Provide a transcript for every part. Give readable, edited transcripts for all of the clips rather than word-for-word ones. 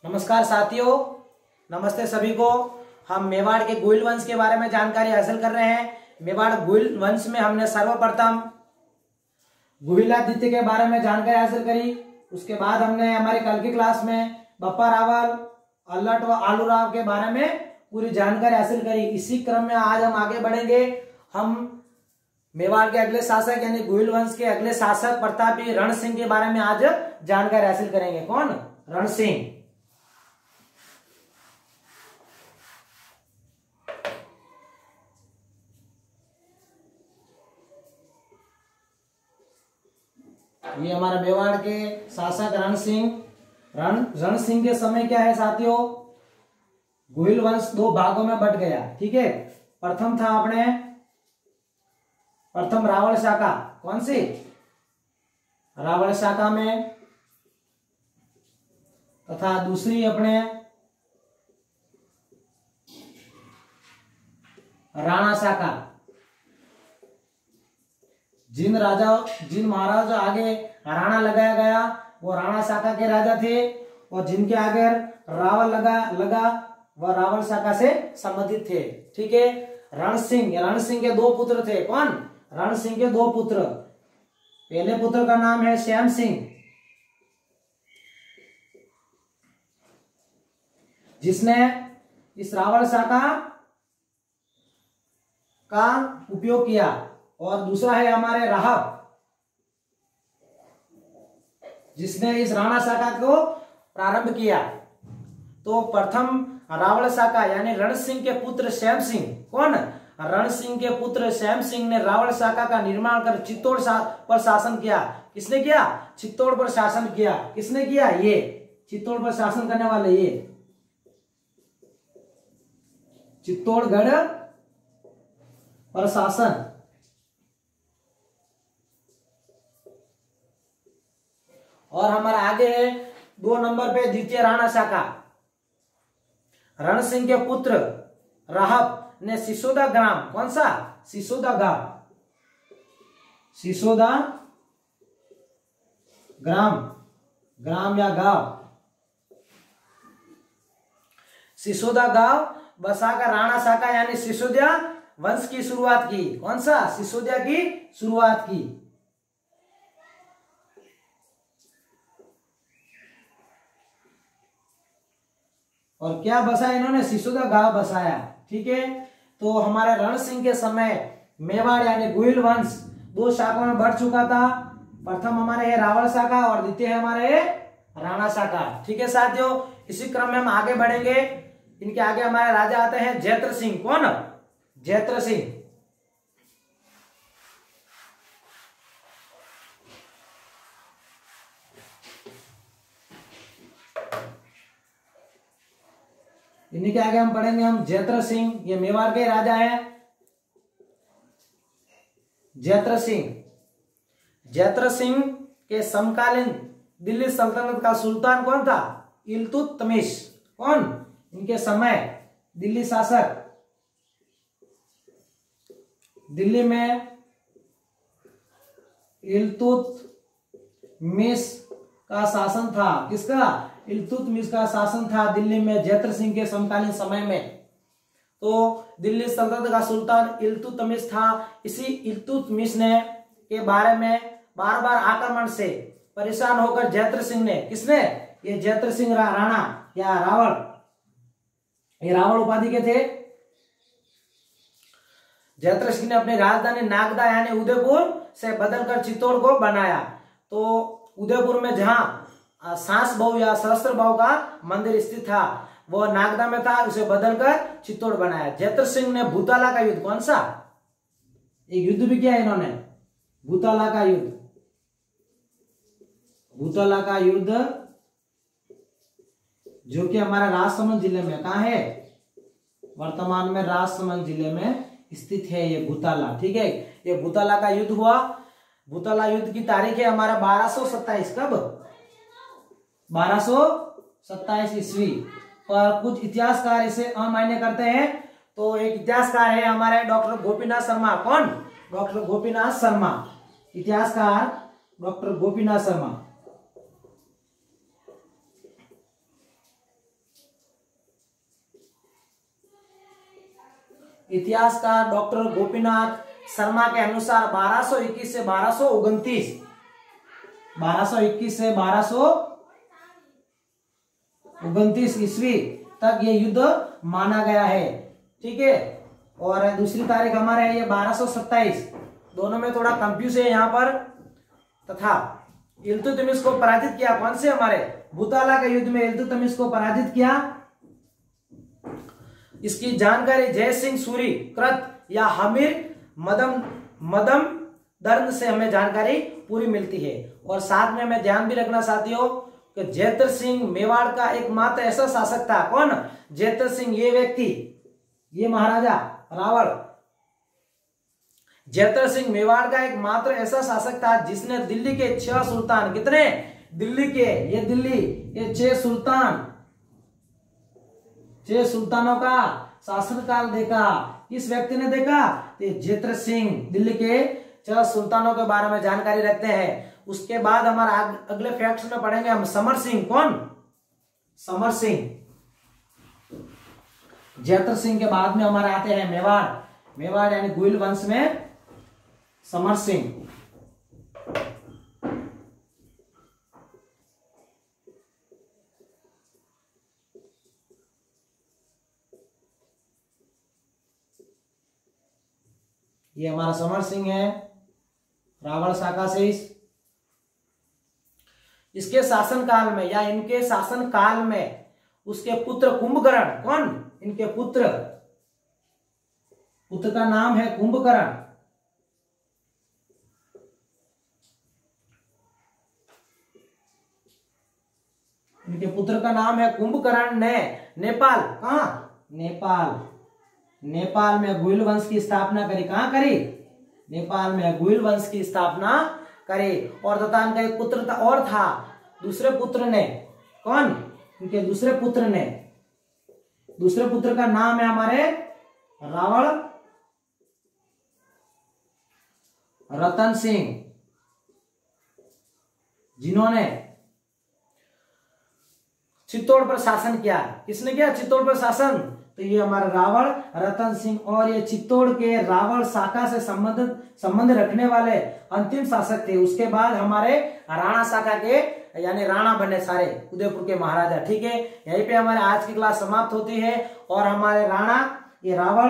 नमस्कार साथियों, नमस्ते सभी को। हम मेवाड़ के गुहिल वंश के बारे में जानकारी हासिल कर रहे हैं। मेवाड़ गुहिल वंश में हमने सर्वप्रथम गुहिलादित्य के बारे में जानकारी हासिल करी। उसके बाद हमने हमारी कल की क्लास में बप्पा रावल, अल्लट व आलूराव के बारे में पूरी जानकारी हासिल करी। इसी क्रम में आज हम आगे बढ़ेंगे। हम मेवाड़ के अगले शासक यानी गुहिल वंश के अगले शासक प्रतापी रण सिंह के बारे में आज जानकारी हासिल करेंगे। कौन? रण सिंह। ये हमारे मेवाड़ के शासक रण सिंह। रण सिंह के समय क्या है साथियों, गुहिल वंश दो भागों में बट गया। ठीक है, प्रथम था प्रथम रावण शाखा। कौन सी? रावण शाखा में, तथा दूसरी अपने राणा शाखा। जिन महाराज आगे राणा लगाया गया वो राणा शाखा के राजा थे, और जिनके आगे रावण लगा वह रावण शाखा से संबंधित थे। ठीक है, रण सिंह के दो पुत्र थे। कौन? रण सिंह के दो पुत्र। पहले पुत्र का नाम है श्याम सिंह, जिसने इस रावण शाखा का उपयोग किया, और दूसरा है हमारे राहब, जिसने इस राणा शाखा को प्रारंभ किया। तो प्रथम रावण शाखा यानी रण सिंह के पुत्र श्याम सिंह। कौन? रण सिंह के पुत्र श्याम सिंह ने रावण शाखा का निर्माण कर चित्तौड़ पर शासन किया। किसने किया? चित्तौड़ पर शासन किया। किसने किया? ये चित्तौड़ पर शासन करने वाले ये चित्तौड़गढ़ पर शासन। और हमारा आगे है 2 नंबर पे द्वितीय राणा शाखा। रण सिंह के पुत्र राहब ने सिसोदा ग्राम। कौन सा? सिसोदा ग्राम या गांव, सिसोदा गांव बसाकर राणा शाखा यानी सिसोदिया वंश की शुरुआत की। कौन सा? सिसोदिया की शुरुआत की। और क्या बसाया इन्होंने? सिसोदा गांव बसाया। ठीक है, तो हमारे रण सिंह के समय मेवाड़ यानी गुहिल वंश 2 शाखाओं में बढ़ चुका था। प्रथम हमारे है रावण शाखा और द्वितीय है हमारे है राणा शाखा। ठीक है साथियों, इसी क्रम में हम आगे बढ़ेंगे। इनके आगे हमारे राजा आते हैं जैत्र सिंह। कौन? जैत्र सिंह। इन्हीं के आगे हम पढ़ेंगे जैत्र सिंह। ये मेवाड़ के राजा है जैत्र सिंह के समकालीन दिल्ली सल्तनत का सुल्तान कौन था? इल्तुतमिश। कौन? इनके समय दिल्ली शासक, दिल्ली में इल्तुतमिश का शासन था। किसका? इल्तुतमिश का शासन था दिल्ली में जैत्र सिंह के समकालीन समय में। तो दिल्ली सल्तनत का सुल्तान इल्तुतमिश था। इसी इल्तुतमिश ने के बारे में बार बार आक्रमण से परेशान होकर जैत्र सिंह ने, किसने? ये जैत्र सिंह राणा या रावण, ये रावण उपाधि के थे। जैत्र सिंह ने अपनी राजधानी नागदा यानी उदयपुर से बदलकर चित्तौड़ को बनाया। तो उदयपुर में जहां सांस बहु या सहस्त्र बहु का मंदिर स्थित था वो नागदा में था, उसे बदलकर चित्तौड़ बनाया। जैत्र सिंह ने भूताला का युद्ध, कौन सा? एक युद्ध भी किया इन्होंने, भूताला का युद्ध, जो कि हमारा राजसमंद जिले में कहा है? वर्तमान में राजसमंद जिले में स्थित है ये भूताला। ठीक है, ये भूताला का युद्ध हुआ। भूताला युद्ध की तारीख है हमारा 1227। कब? 1227 ईस्वी। पर कुछ इतिहासकार इसे अमान्य करते हैं। तो एक इतिहासकार है हमारे डॉक्टर गोपीनाथ शर्मा। कौन? डॉक्टर गोपीनाथ शर्मा, इतिहासकार डॉक्टर गोपीनाथ शर्मा। इतिहासकार डॉक्टर गोपीनाथ शर्मा के अनुसार 1221 से 1229, 1221 से 1229 ईस्वी तक ये युद्ध माना गया है। ठीक है, और दूसरी तारीख हमारे है ये 1227, दोनों में थोड़ा कंफ्यूज है यहाँ पर। तथा इल्तुतमिश को पराजित किया कौन से, हमारे बुताला के युद्ध में इल्तुतमिश को पराजित किया। इसकी जानकारी जय सिंह सूरी कृत या हमीर मदम दर्द से हमें जानकारी पूरी मिलती है। और साथ में हमें ध्यान भी रखना साथियों कि जैतर सिंह मेवाड़ का एकमात्र ऐसा शासक था। कौन? जैतर सिंह, ये व्यक्ति, ये महाराजा रावण जैतर सिंह मेवाड़ का एकमात्र ऐसा शासक था जिसने दिल्ली के 6 सुल्तान, कितने? दिल्ली के, ये 6 सुल्तान, 6 सुल्तानों का शासनकाल देखा। किस व्यक्ति ने देखा? जैतर सिंह दिल्ली के 6 सुल्तानों के बारे में जानकारी रखते हैं। उसके बाद हमारा अगले फैक्ट्स में पढ़ेंगे हम समर सिंह। कौन? समर सिंह। जैतर सिंह के बाद में हमारे आते हैं मेवाड़, मेवाड़ यानी गुइल वंश में समर सिंह। ये हमारा समर सिंह है, रावण शाखा से। इसके शासनकाल में या इनके शासनकाल में उसके पुत्र कुंभकर्ण, कौन? इनके पुत्र का नाम है कुंभकर्ण। इनके पुत्र का नाम है कुंभकर्ण ने नेपाल, कहा? नेपाल में गुइल वंश की स्थापना करी। कहां करी? नेपाल में गुइल वंश की स्थापना करे। और तथा इनका एक पुत्र था और था, दूसरे पुत्र ने, कौन? इनके दूसरे पुत्र का नाम है हमारे रावण रतन सिंह, जिन्होंने चित्तौड़ पर शासन किया। किसने किया चित्तौड़ पर शासन? तो ये हमारा रावण रतन सिंह, और ये चित्तौड़ के रावण शाखा से संबंध रखने वाले अंतिम शासक थे। उसके बाद हमारे राणा शाखा के यानी राणा बने सारे उदयपुर के महाराजा। ठीक है, यहीं पे हमारे आज की क्लास समाप्त होती है। और हमारे राणा ये रावण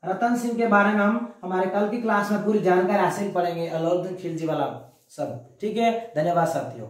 रतन सिंह के बारे में हम हमारे कल की क्लास में पूरी जानकारी हासिल पढ़ेंगे, अलाउद्दीन खिलजी वाला सब। ठीक है, धन्यवाद साथियों।